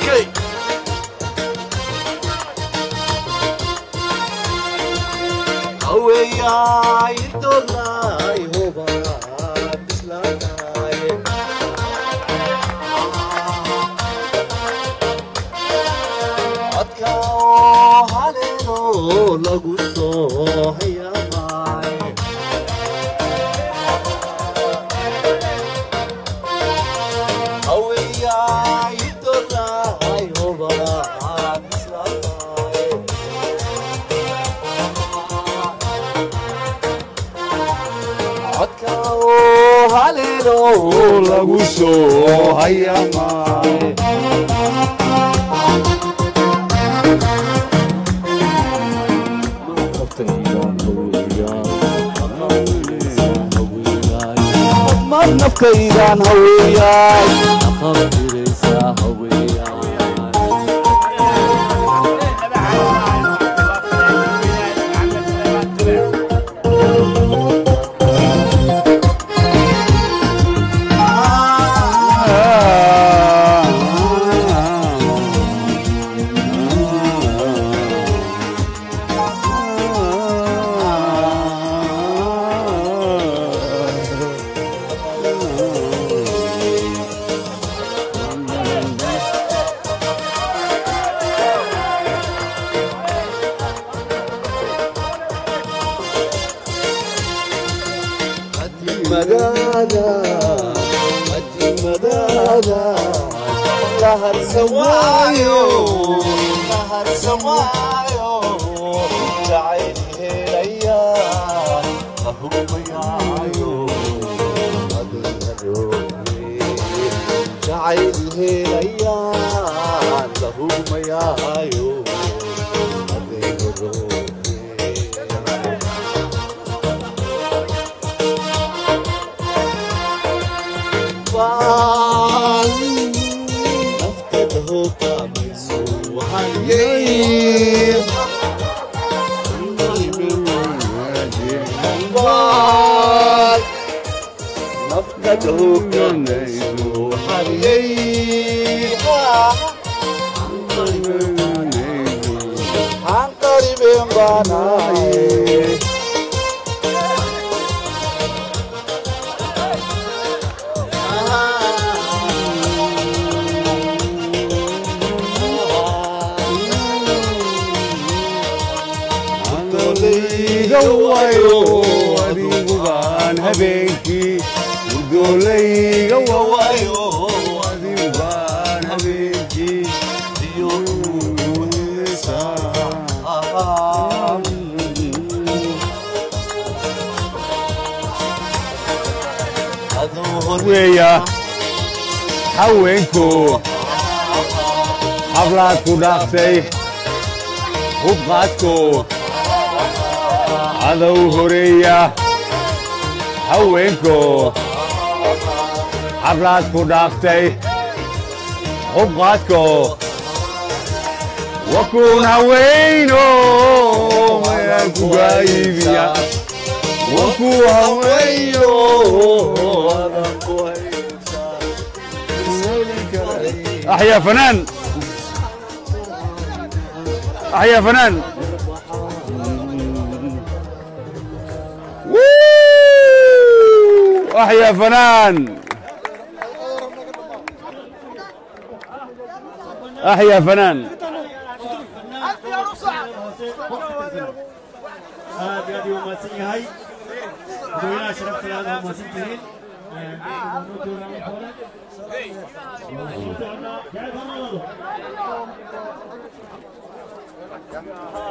Okay. Away, don't lie, over, lagu soo hayamay awiyay doray hobaa islaamay adka haleelo lagu soo hayamay nafkaydan haweeyay aqoontiraysa haweeyay lahar sawaayo jacayl helaya lahumayaayo jacayl helaya lahumayaayo haweenku hablaad ku dhaaftay hubqaadku cadow horeeya haweenku hablaad ku dhaaftay hubqaadku wakuun haweyno mayaan ku gaayibiya wakuu haweyno أحيا فنان أحيا فنان أحيا فنان أحيا فنان Yeah.